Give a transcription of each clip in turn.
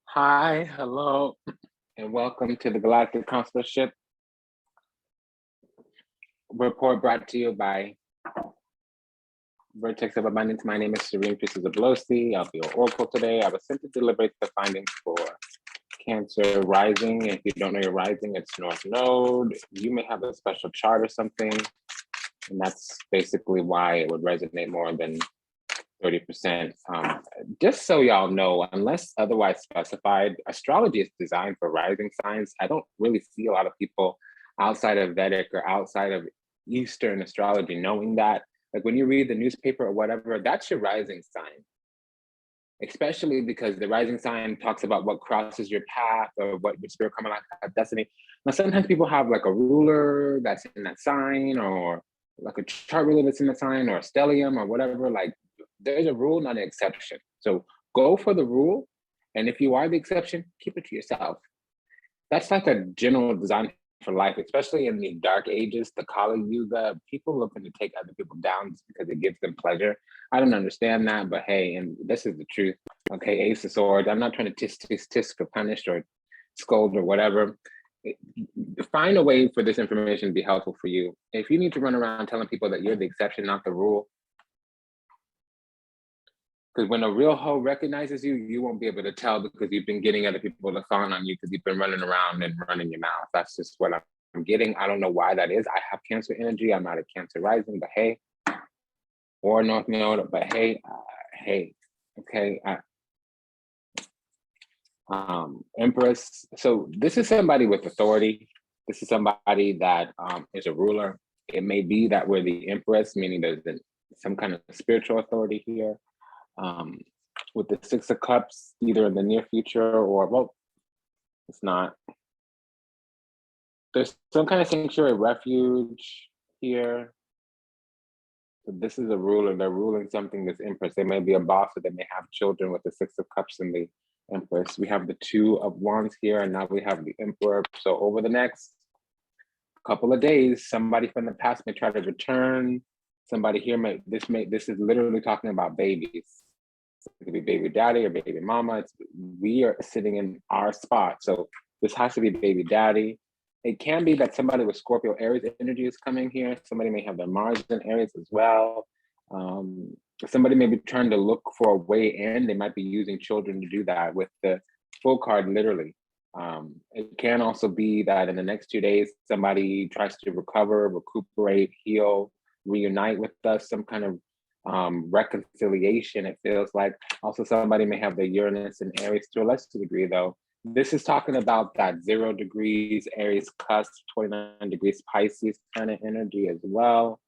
Hi, hello, and welcome to the Galactic Consulship report brought to you by Vertex of Abundance. My name is Serene Pieces of Zablosi. I'll be your oracle today. I was sent to deliberate the findings for Cancer rising. If you don't know your rising, it's North Node. You may have a special chart or something, and that's basically why it would resonate more than 30%. Just so y'all know, unless otherwise specified, astrology is designed for rising signs. I don't really see a lot of people outside of Vedic or outside of Eastern astrology knowing that. Like when you read the newspaper or whatever, that's your rising sign. Especially because the rising sign talks about what crosses your path or what your spirit coming like destiny. Now, sometimes people have like a ruler that's in that sign, or like a chart ruler that's in the sign, or a stellium or whatever. Like there's a rule, not an exception. So go for the rule. And if you are the exception, keep it to yourself. That's like a general design for life, especially in the dark ages, the Kali Yuga. People looking to take other people down just because it gives them pleasure. I don't understand that, but hey, and this is the truth. Okay, Ace of Swords. I'm not trying to tisk or punish or scold or whatever. Find a way for this information to be helpful for you. If you need to run around telling people that you're the exception, not the rule, because when a real hoe recognizes you, you won't be able to tell because you've been getting other people to fawn on you because you've been running around and running your mouth. That's just what I'm getting. I don't know why that is. I have Cancer energy. I'm not a Cancer rising, but hey, or North Node, but hey, okay. Empress. So this is somebody with authority. This is somebody that is a ruler. It may be that we're the Empress, meaning there's some kind of spiritual authority here. With the Six of Cups, either in the near future or, well, it's not. There's some kind of sanctuary refuge here. So this is a ruler. They're ruling something that's Empress. They may be a boss, or they may have children with the Six of Cups and the Empress. We have the Two of Wands here, and now we have the Emperor. So over the next couple of days, somebody from the past may try to return. Somebody here this is literally talking about babies. It could be baby daddy or baby mama. We are sitting in our spot. So this has to be baby daddy. It can be that somebody with Scorpio Aries energy is coming here. Somebody may have their Mars in Aries as well. Somebody may be trying to look for a way in. They might be using children to do that with the full card, literally. It can also be that in the next 2 days, somebody tries to recover, recuperate, heal, reunite with us, some kind of reconciliation, it feels like. Also, somebody may have the Uranus and Aries to a lesser degree, though. This is talking about that 0 degrees Aries cusp, 29 degrees Pisces kind of energy as well.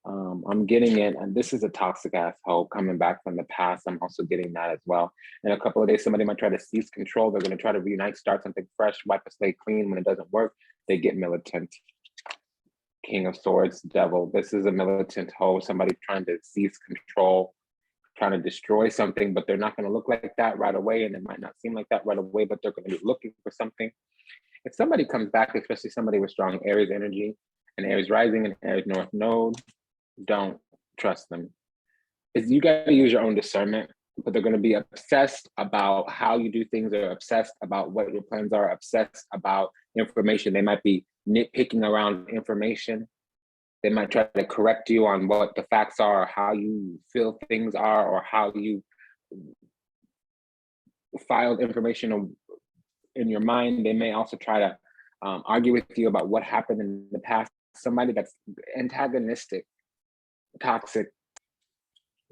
I'm getting it, and this is a toxic asshole coming back from the past. I'm also getting that as well. In a couple of days, somebody might try to seize control. They're going to try to reunite, start something fresh, wipe a slate clean. When it doesn't work, they get militant. King of Swords, Devil. This is a militant hoe, somebody trying to seize control, trying to destroy something, but they're not going to look like that right away, and it might not seem like that right away, but they're going to be looking for something. If somebody comes back, especially somebody with strong Aries energy, and Aries rising and Aries North Node, don't trust them. You got to use your own discernment, but they're going to be obsessed about how you do things. They're obsessed about what your plans are, obsessed about information. They might be nitpicking around information. They might try to correct you on what the facts are, or how you feel things are, or how you filed information in your mind. They may also try to argue with you about what happened in the past. Somebody that's antagonistic, toxic,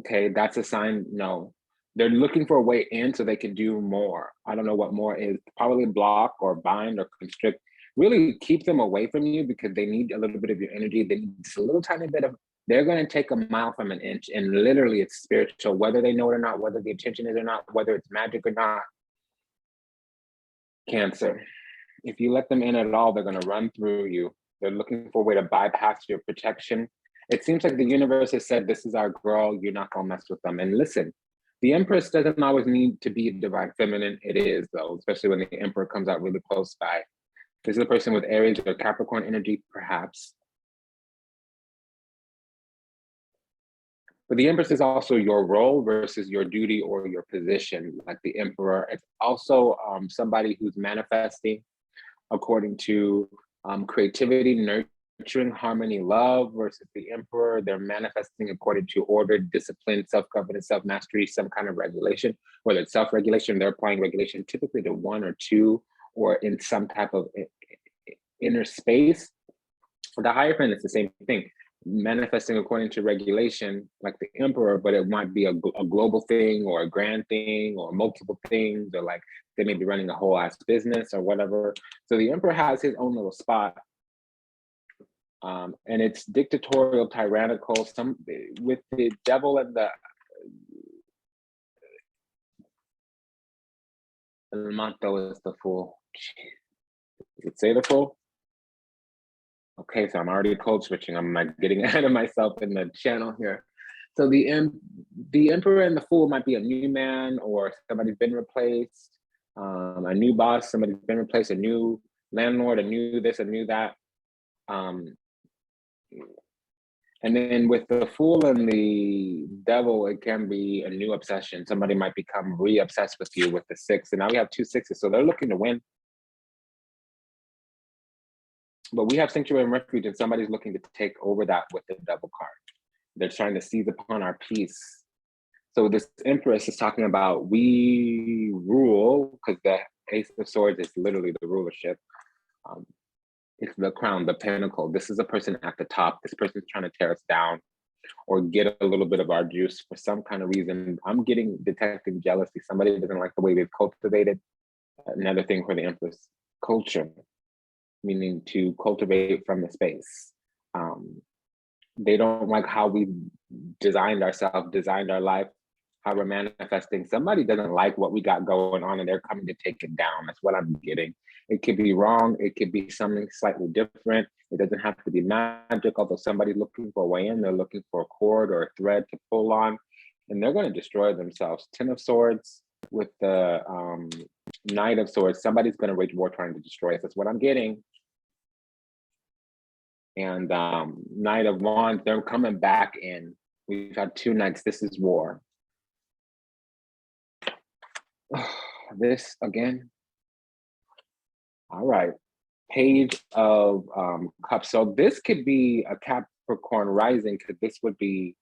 okay, that's a sign. No, they're looking for a way in so they can do more. I don't know what more is. Probably block or bind or constrict. Really keep them away from you because they need a little bit of your energy. They need just a little tiny bit of, they're going to take a mile from an inch, and literally it's spiritual, whether they know it or not, whether the intention is or not, whether it's magic or not. Cancer. If you let them in at all, they're going to run through you. They're looking for a way to bypass your protection. It seems like the universe has said, this is our girl, you're not going to mess with them. And listen, the Empress doesn't always need to be divine feminine. It is, though, especially when the Emperor comes out really close by. This is a person with Aries or Capricorn energy, perhaps. But the Empress is also your role versus your duty or your position, like the Emperor. It's also somebody who's manifesting according to creativity, nurturing, harmony, love versus the Emperor. They're manifesting according to order, discipline, self-governance, self-mastery, some kind of regulation, whether it's self-regulation, they're applying regulation typically to one or two, or in some type of inner space. The Hierophant is the same thing, manifesting according to regulation, like the Emperor, but it might be a global thing or a grand thing or multiple things, or like they may be running a whole ass business or whatever. So the Emperor has his own little spot. And it's dictatorial, tyrannical, some with the Devil and the Manto is the Fool. Did it say the Fool? Okay, so I'm already code switching. I'm like getting ahead of myself in the channel here. So the Emperor and the Fool might be a new man, or somebody's been replaced, a new boss, somebody's been replaced, a new landlord, a new this, a new that. And then with the Fool and the Devil, it can be a new obsession. Somebody might become re-obsessed with you with the 6. And now we have 2 6s, so they're looking to win. But we have Sanctuary and Refuge, and somebody's looking to take over that with the Devil card. They're trying to seize upon our peace. So this Empress is talking about we rule, because the Ace of Swords is literally the rulership. It's the crown, the pinnacle. This is a person at the top. This person's trying to tear us down or get a little bit of our juice for some kind of reason. I'm detecting jealousy. Somebody doesn't like the way we've cultivated. Another thing for the Empress, culture, meaning to cultivate from the space. They don't like how we designed ourselves, designed our life, how we're manifesting. Somebody doesn't like what we got going on and they're coming to take it down. That's what I'm getting. It could be wrong. It could be something slightly different. It doesn't have to be magic, although somebody's looking for a way in. They're looking for a cord or a thread to pull on, and they're going to destroy themselves. 10 of Swords with the Knight of Swords. Somebody's going to wage war trying to destroy us. That's what I'm getting. And Knight of Wands, they're coming back in. We've had 2 Knights. This is war. This again. All right. Page of Cups. So this could be a Capricorn rising, because this would be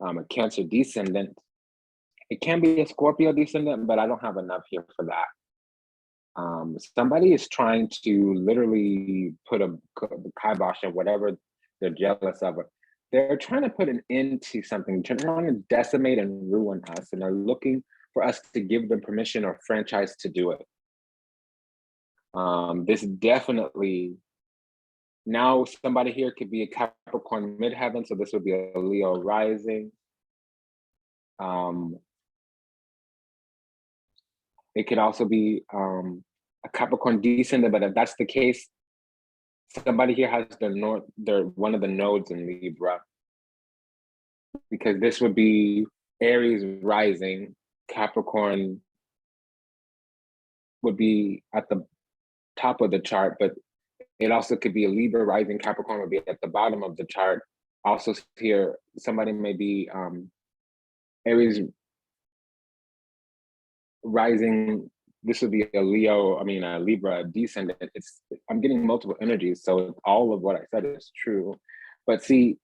a Cancer descendant. It can be a Scorpio descendant, but I don't have enough here for that. Somebody is trying to literally put a kibosh on whatever they're jealous of. They're trying to put an end to something, trying to decimate and ruin us, and they're looking for us to give them permission or franchise to do it. This definitely, now somebody here could be a Capricorn midheaven, so this would be a Leo rising. It could also be a Capricorn descendant, but if that's the case, somebody here has they're one of the nodes in Libra, because this would be Aries rising. Capricorn would be at the top of the chart, but it also could be a Libra rising. Capricorn would be at the bottom of the chart. Also here, somebody may be Aries rising. This would be a Libra descendant. I'm getting multiple energies, so all of what I said is true. But see,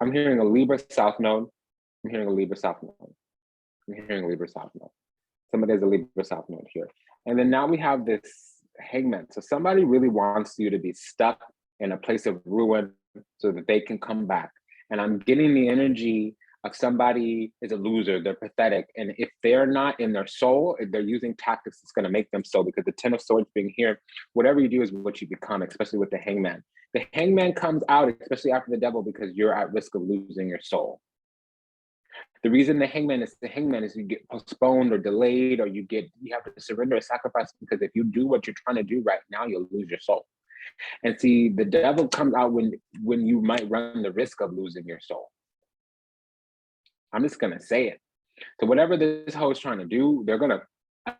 I'm hearing a Libra South Node. I'm hearing a Libra South Node. I'm hearing a Libra South Node. Somebody has a Libra South Node here. And then now we have this Hangman. So somebody really wants you to be stuck in a place of ruin so that they can come back. And I'm getting the energy of somebody is a loser, they're pathetic. And if they're not in their soul, if they're using tactics, it's gonna make them so, because the 10 of Swords being here, whatever you do is what you become, especially with the Hangman. The Hangman comes out, especially after the Devil, because you're at risk of losing your soul. The reason the Hangman is you get postponed or delayed, or you have to surrender or sacrifice, because if you do what you're trying to do right now, you'll lose your soul. And see, the Devil comes out when you might run the risk of losing your soul. I'm just gonna say it. So whatever this hoe is trying to do, they're gonna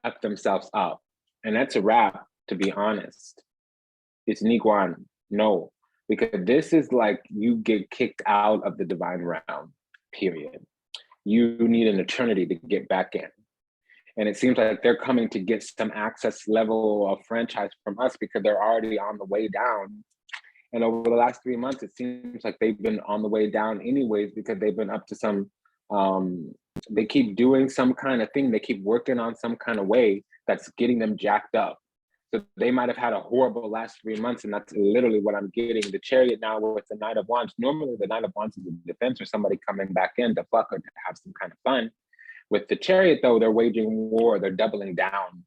F themselves up. And that's a wrap, to be honest. It's Niguan, no. Because this is like you get kicked out of the divine realm. period. You need an eternity to get back in. And it seems like they're coming to get some access level of franchise from us because they're already on the way down. And over the last 3 months, it seems like they've been on the way down anyways, because they've been up to some, they keep doing some kind of thing. They keep working on some kind of way that's getting them jacked up. So they might have had a horrible last 3 months, and that's literally what I'm getting. The Chariot now with the Knight of Wands. Normally the Knight of Wands is a defense or somebody coming back in to fuck or to have some kind of fun. With the Chariot though, they're waging war, they're doubling down.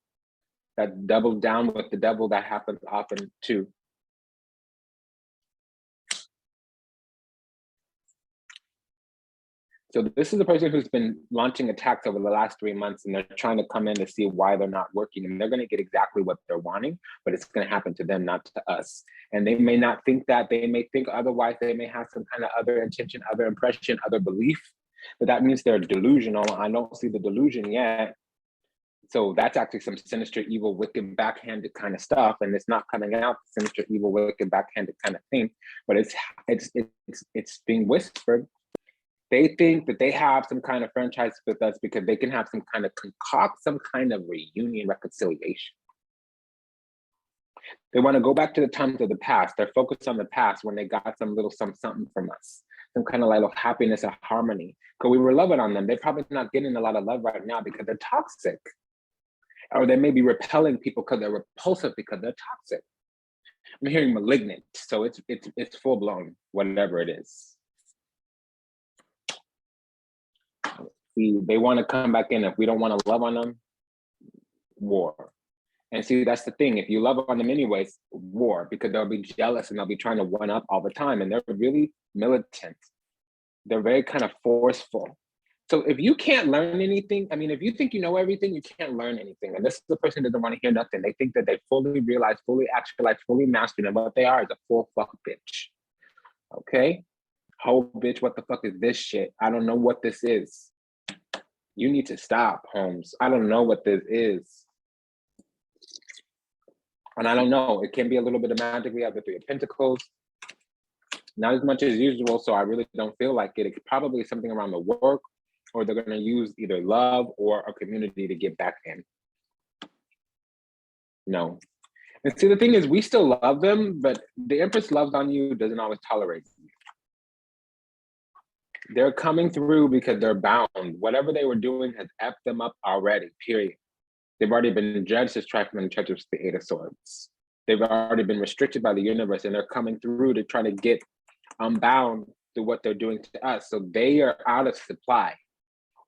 That double down with the devil, that happens often too. So this is the person who's been launching attacks over the last 3 months, and they're trying to come in to see why they're not working, and they're going to get exactly what they're wanting, but it's going to happen to them, not to us. And they may not think that, they may think otherwise, they may have some kind of other intention, other impression, other belief, but that means they're delusional. I don't see the delusion yet. So that's actually some sinister, evil, wicked, backhanded kind of stuff, and it's not coming out sinister, evil, wicked, backhanded kind of thing, but it's being whispered. They think that they have some kind of franchise with us because they can have some kind of concoct, some kind of reunion, reconciliation. They want to go back to the times of the past. They're focused on the past when they got some little something from us, some kind of little happiness or harmony. Because we were loving on them. They're probably not getting a lot of love right now because they're toxic. Or they may be repelling people because they're repulsive because they're toxic. I'm hearing malignant, so it's full blown, whatever it is. They want to come back in. If we don't want to love on them, war. And see, that's the thing. If you love on them anyways, war, because they'll be jealous and they'll be trying to one up all the time. And they're really militant. They're very kind of forceful. So if you can't learn anything, I mean, if you think you know everything, you can't learn anything. And this is the person that doesn't want to hear nothing. They think that they fully realize, fully actualize, fully mastered, and what they are is a full fuck bitch. Okay? Whole bitch, what the fuck is this shit? I don't know what this is. You need to stop, Holmes. I don't know what this is. And I don't know. It can be a little bit of magic. We have the Three of Pentacles. Not as much as usual, so I really don't feel like it. It's probably something around the work, or they're going to use either love or a community to get back in. No. And see, the thing is, we still love them, but the Empress loves on you doesn't always tolerate you. They're coming through because they're bound. Whatever they were doing has effed them up already, period. They've already been judged as trifling and judged as the Eight of Swords. They've already been restricted by the universe, and they're coming through to try to get unbound to what they're doing to us. So they are out of supply,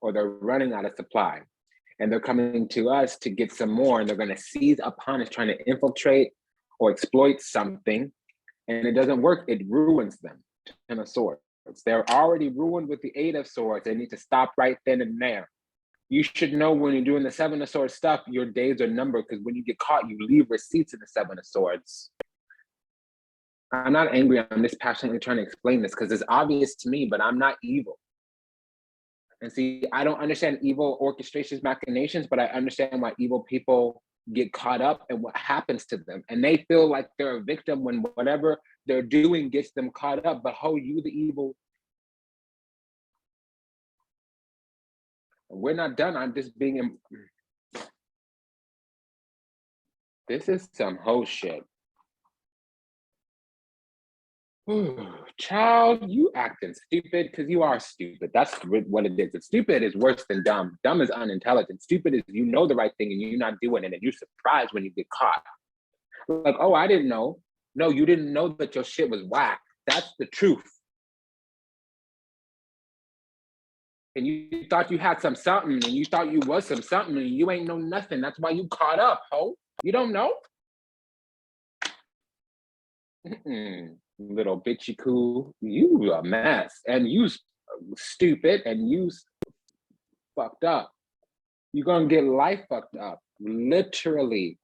or they're running out of supply. And they're coming to us to get some more, and they're going to seize upon us, trying to infiltrate or exploit something. And it doesn't work. It ruins them. Ten of Swords. They're already ruined with the Eight of Swords. They need to stop right then and there. You should know when you're doing the Seven of Swords stuff, your days are numbered, because when you get caught, you leave receipts in the Seven of Swords. I'm not angry. I'm just passionately trying to explain this because it's obvious to me, but I'm not evil. And see, I don't understand evil orchestrations, machinations, but I understand why evil people get caught up and what happens to them. And they feel like they're a victim when whatever they're doing gets them caught up. But ho, you the evil. We're not done. I'm just being. This is some whole shit. Child, you acting stupid because you are stupid. That's what it is. Stupid is worse than dumb. Dumb is unintelligent. Stupid is you know the right thing and you're not doing it, and you're surprised when you get caught. Like, oh, I didn't know. No, you didn't know that your shit was whack. That's the truth. And you thought you had something, and you thought you was something, and you ain't know nothing. That's why you caught up, ho. You don't know? Little bitchy cool. You a mess. And you stupid, and you fucked up. You're gonna get life fucked up. Literally.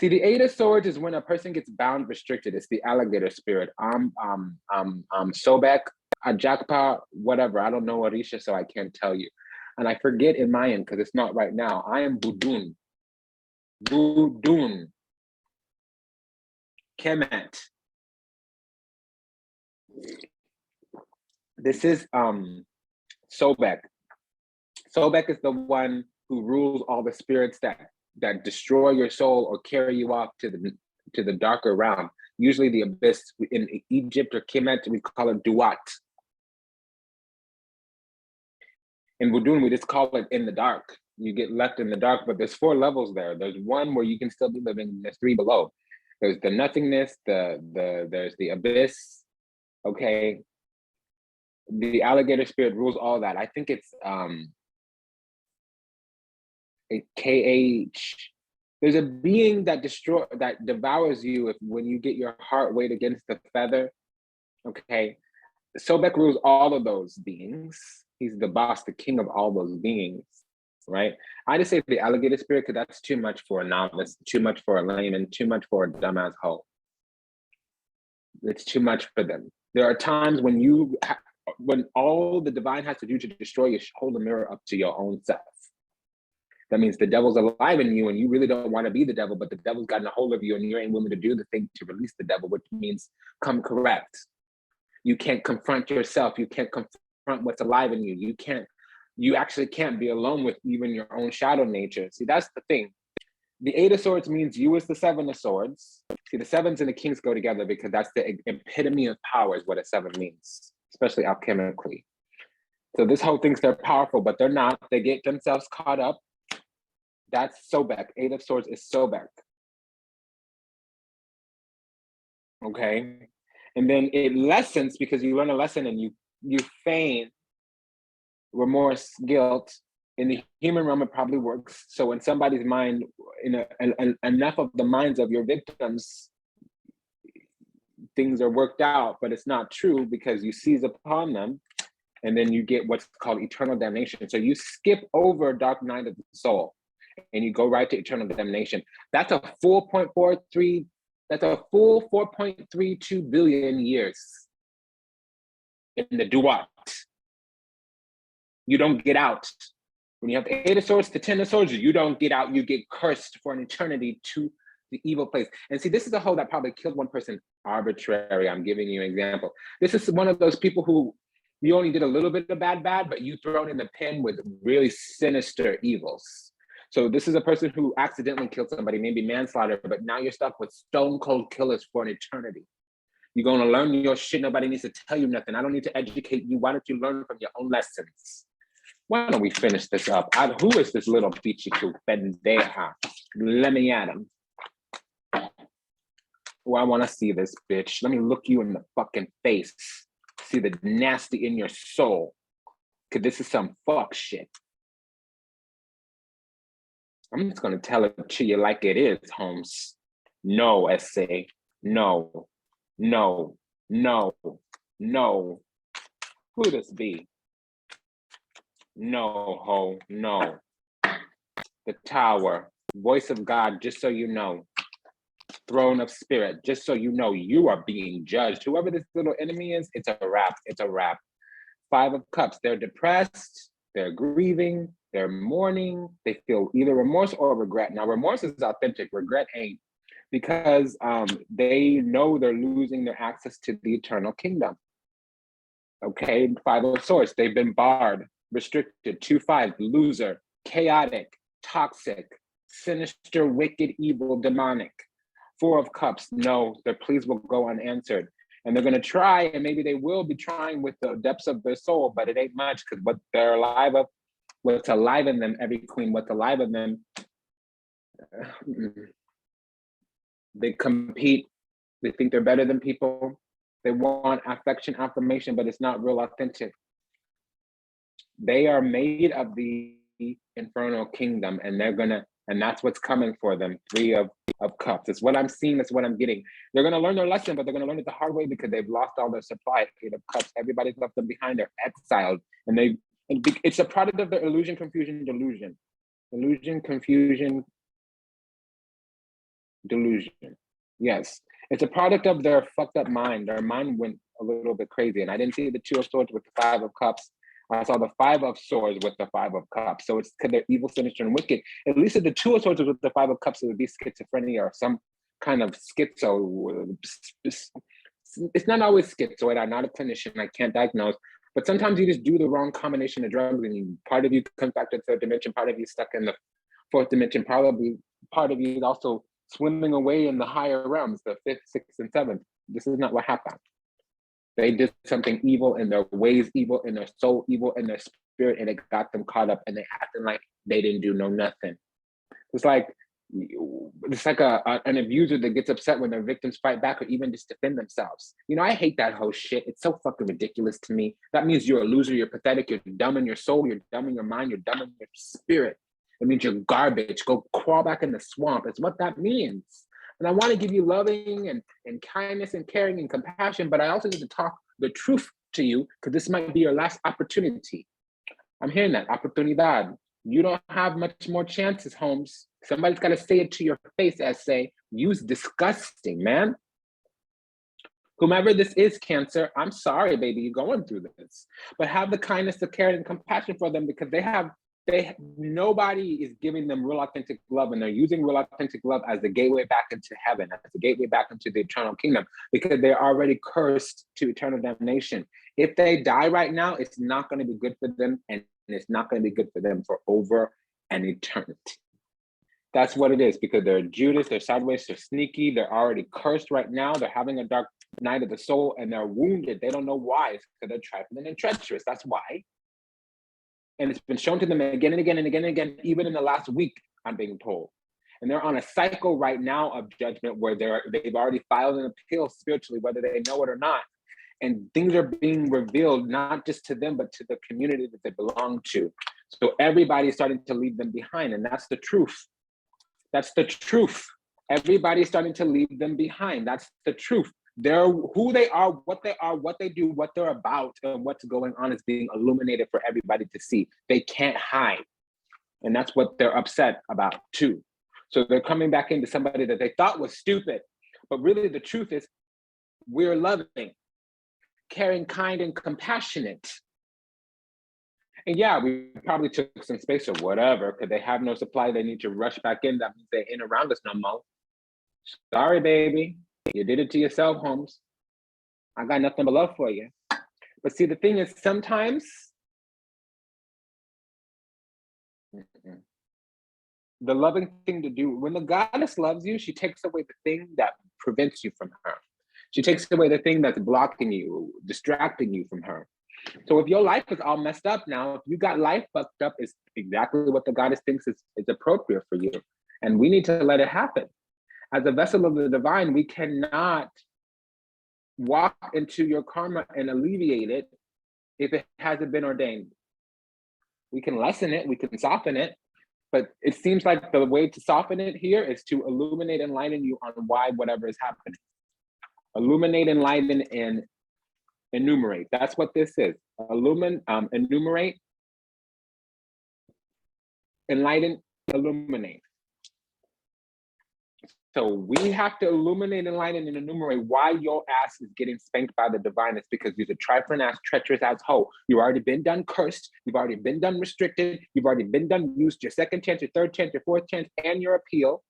See, the Eight of Swords is when a person gets bound, restricted. It's the alligator spirit. Sobek, Jakpa, whatever. I don't know Orisha, so I can't tell you. And I forget in Mayan because it's not right now. I am Budun. Budun. Kemet. This is Sobek. Sobek is the one who rules all the spirits that destroy your soul or carry you off to the darker realm. Usually the abyss. In Egypt or Kemet, we call it Duat. In Wudun, we just call it in the dark. You get left in the dark, but there's 4 levels there. There's one where you can still be living. There's 3 below. There's the nothingness. There's the abyss. Okay. The alligator spirit rules all that. I think it's a KH. There's a being that devours you when you get your heart weighed against the feather. Okay. Sobek rules all of those beings. He's the boss, the king of all those beings, right? I just say the alligator spirit because that's too much for a novice, too much for a layman, too much for a dumbass hoe. It's too much for them. There are times when when all the divine has to do to destroy you, hold the mirror up to your own self. That means the devil's alive in you and you really don't want to be the devil, but the devil's gotten a hold of you and you ain't willing to do the thing to release the devil, which means come correct. You can't confront yourself. You can't confront what's alive in you. You actually can't be alone with even your own shadow nature. See, that's the thing. The 8 of Swords means you is the 7 of Swords. See, the 7s and the Kings go together because that's the epitome of power is what a 7 means, especially alchemically. So this whole thinks they're powerful, but they're not. They get themselves caught up. That's Sobek. 8 of Swords is Sobek. Okay. And then it lessens because you learn a lesson and you feign remorse, guilt. In the human realm, it probably works. So in somebody's mind, enough of the minds of your victims, things are worked out, but it's not true because you seize upon them and then you get what's called eternal damnation. So you skip over dark night of the soul and you go right to eternal damnation. That's a full 4.32 billion years in the Duat. You don't get out. When you have the 8 of Swords to 10 of Swords, you don't get out. You get cursed for an eternity to the evil place. And see, this is a hoe that probably killed one person arbitrary. I'm giving you an example. This is one of those people who you only did a little bit of bad, but you thrown in the pen with really sinister evils. So this is a person who accidentally killed somebody, maybe manslaughter, but now you're stuck with stone cold killers for an eternity. You're going to learn your shit. Nobody needs to tell you nothing. I don't need to educate you. Why don't you learn from your own lessons? Why don't we finish this up? Who is this little bichiku pendeja? Let me at him. Oh, I want to see this bitch. Let me look you in the fucking face. See the nasty in your soul. Because this is some fuck shit. I'm just going to tell it to you like it is, Holmes. No, essay. No. No. No. No. Who this be? No, ho, no. The Tower, voice of God, just so you know. Throne of Spirit, just so you know, you are being judged. Whoever this little enemy is, it's a wrap, it's a wrap. 5 of Cups, they're depressed, they're grieving, they're mourning, they feel either remorse or regret. Now, remorse is authentic, regret ain't, because they know they're losing their access to the eternal kingdom. Okay, 5 of Swords, they've been barred, restricted, 2-5, loser, chaotic, toxic, sinister, wicked, evil, demonic. 4 of Cups, no, their pleas will go unanswered. And they're going to try, and maybe they will be trying with the depths of their soul, but it ain't much because what they're alive of, what's alive in them, every queen, what's alive in them, they compete, they think they're better than people. They want affection, affirmation, but it's not real authentic. They are made of the infernal kingdom, and and that's what's coming for them. 3 of Cups. It's what I'm seeing, it's what I'm getting. They're gonna learn their lesson, but they're gonna learn it the hard way because they've lost all their supply. 8 of Cups, everybody's left them behind, they're exiled. And it's a product of their illusion, confusion, delusion. Illusion, confusion, delusion. Yes. It's a product of their fucked up mind. Their mind went a little bit crazy. And I didn't see the 2 of Swords with the 5 of Cups. I saw the 5 of Swords with the 5 of Cups. So it's because they're evil, sinister, and wicked. At least if the 2 of Swords was with the 5 of Cups, it would be schizophrenia or some kind of schizo. It's not always schizoid. I'm not a clinician. I can't diagnose. But sometimes you just do the wrong combination of drugs, and part of you comes back to the third dimension, part of you stuck in the fourth dimension, part of you is also swimming away in the higher realms, the fifth, sixth, and seventh. This is not what happened. They did something evil in their ways, evil in their soul, evil in their spirit, and it got them caught up, and they acting like they didn't do nothing. It's like an abuser that gets upset when their victims fight back or even just defend themselves. You know, I hate that whole shit. It's so fucking ridiculous to me. That means you're a loser, you're pathetic, you're dumb in your soul, you're dumb in your mind, you're dumb in your spirit. It means you're garbage. Go crawl back in the swamp. It's what that means. And I want to give you loving and kindness and caring and compassion, but I also need to talk the truth to you because this might be your last opportunity. I'm hearing that, oportunidad. You don't have much more chances, Holmes. Somebody's got to say it to your face as say, you's disgusting, man. Whomever this is, Cancer, I'm sorry, baby, you're going through this. But have the kindness, the care, and compassion for them because nobody is giving them real authentic love, and they're using real authentic love as the gateway back into heaven, as the gateway back into the eternal kingdom, because they're already cursed to eternal damnation. If they die right now, it's not going to be good for them, and it's not going to be good for them for over an eternity. That's what it is, because they're Judas, they're sideways, they're sneaky, they're already cursed right now, they're having a dark night of the soul, and they're wounded. They don't know why. It's because they're trifling and treacherous. That's why. And it's been shown to them again and again and again and again, even in the last week, I'm being told. And they're on a cycle right now of judgment where they've already filed an appeal spiritually, whether they know it or not. And things are being revealed, not just to them, but to the community that they belong to. So everybody's starting to leave them behind, and that's the truth. That's the truth. Everybody's starting to leave them behind. That's the truth. They're who they are, what they do, what they're about, and what's going on is being illuminated for everybody to see. They can't hide. And that's what they're upset about too. So they're coming back into somebody that they thought was stupid. But really the truth is we're loving, caring, kind, and compassionate. And yeah, we probably took some space or whatever, because they have no supply, they need to rush back in. That means they ain't around us no more. Sorry, baby. You did it to yourself, Holmes. I got nothing but love for you. But see, the thing is, sometimes the loving thing to do, when the goddess loves you, she takes away the thing that prevents you from her. She takes away the thing that's blocking you, distracting you from her. So if your life is all messed up now, if you got life fucked up, it's exactly what the goddess thinks is appropriate for you. And we need to let it happen. As a vessel of the divine, we cannot walk into your karma and alleviate it if it hasn't been ordained. We can lessen it, we can soften it, but it seems like the way to soften it here is to illuminate and enlighten you on why whatever is happening. Illuminate, enlighten, and enumerate. That's what this is. Enumerate, enlighten, illuminate. So we have to illuminate, enlighten, and enumerate why your ass is getting spanked by the divine. It's because you're a trifling ass, treacherous ass hoe. You've already been done cursed. You've already been done restricted. You've already been done used your second chance, your third chance, your fourth chance, and your appeal.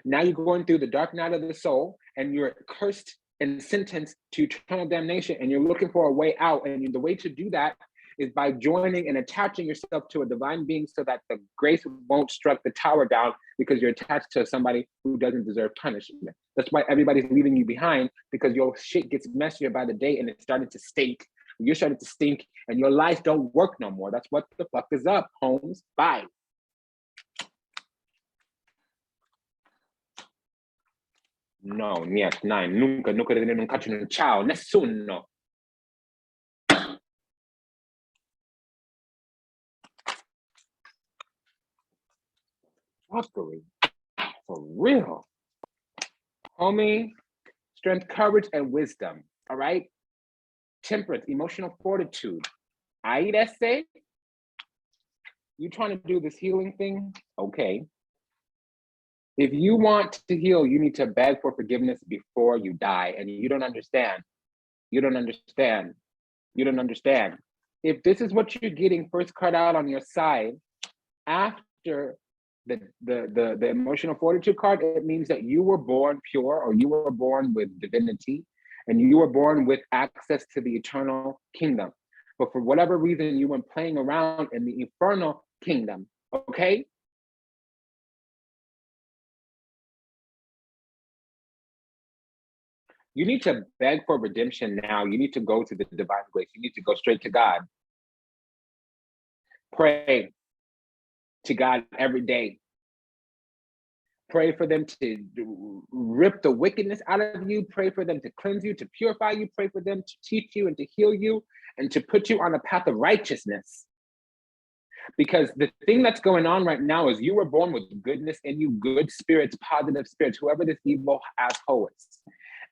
Now you're going through the dark night of the soul, and you're cursed and sentenced to eternal damnation, and you're looking for a way out. And the way to do that is by joining and attaching yourself to a divine being so that the grace won't strike the tower down because you're attached to somebody who doesn't deserve punishment. That's why everybody's leaving you behind, because your shit gets messier by the day and it's starting to stink. You're starting to stink and your life don't work no more. That's what the fuck is up, Holmes. Bye. No, niet, nein, nunca, nunca de un caccio, ciao, nessuno. Fuckery, for real. Homie, strength, courage, and wisdom, all right? Temperance, emotional fortitude. Ahí ese, you trying to do this healing thing? Okay. If you want to heal, you need to beg for forgiveness before you die, and you don't understand. You don't understand. You don't understand. If this is what you're getting first cut out on your side, after the emotional fortitude card, it means that you were born pure, or you were born with divinity, and you were born with access to the eternal kingdom. But for whatever reason, you went playing around in the infernal kingdom, okay? You need to beg for redemption now. You need to go to the divine grace. You need to go straight to God. Pray to God every day. Pray for them to rip the wickedness out of you. Pray for them to cleanse you, to purify you. Pray for them to teach you and to heal you and to put you on a path of righteousness. Because the thing that's going on right now is you were born with goodness in you, good spirits, positive spirits, whoever this evil asshole is.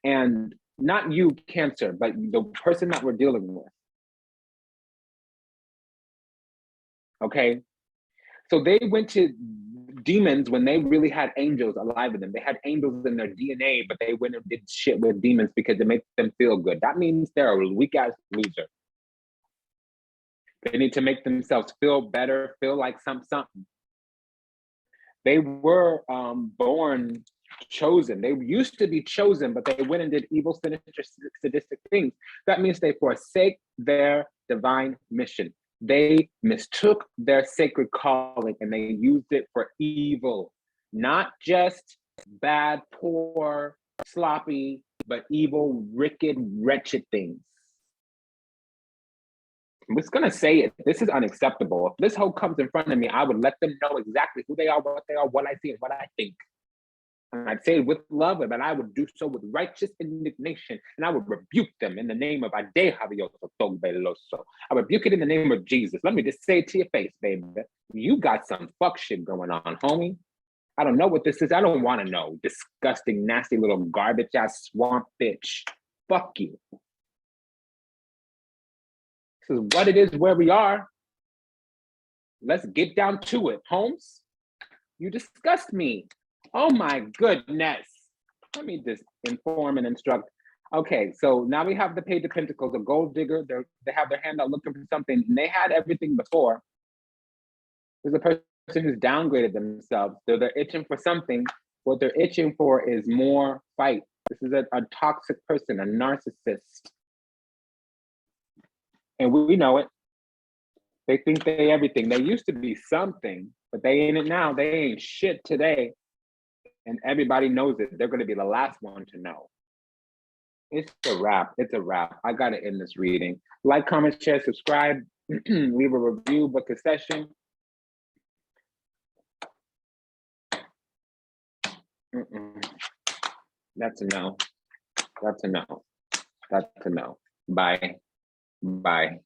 And not you, Cancer, but the person that we're dealing with. Okay? So they went to demons when they really had angels alive in them. They had angels in their DNA, but they went and did shit with demons because it makes them feel good. That means they're a weak-ass loser. They need to make themselves feel better, feel like something. They were born chosen. They used to be chosen, but they went and did evil, sinister, sadistic things. That means they forsake their divine mission. They mistook their sacred calling and they used it for evil, not just bad, poor, sloppy, but evil, wicked, wretched things. I'm just gonna say it. This is unacceptable. If this hoe comes in front of me, I would let them know exactly who they are, what I see, and what I think. And I'd say it with love, but I would do so with righteous indignation, and I would rebuke them in the name of Ade Javioso Togbeloso. I rebuke it in the name of Jesus. Let me just say it to your face, baby. You got some fuck shit going on, homie. I don't know what this is. I don't want to know. Disgusting, nasty little garbage ass swamp bitch. Fuck you. This is what it is, where we are. Let's get down to it, Holmes. You disgust me. Oh my goodness. Let me just inform and instruct. Okay, so now we have the Page of Pentacles, a gold digger. They have their hand out looking for something, and they had everything before. There's a person who's downgraded themselves. They're itching for something. What they're itching for is more fight. This is a toxic person, a narcissist. And we know it. They think they everything. They used to be something, but they ain't it now. They ain't shit today. And everybody knows it. They're going to be the last one to know. It's a wrap. It's a wrap. I got to end this reading. Like, comment, share, subscribe, leave a review, book a session. That's a no. That's a no. That's a no. Bye. Bye.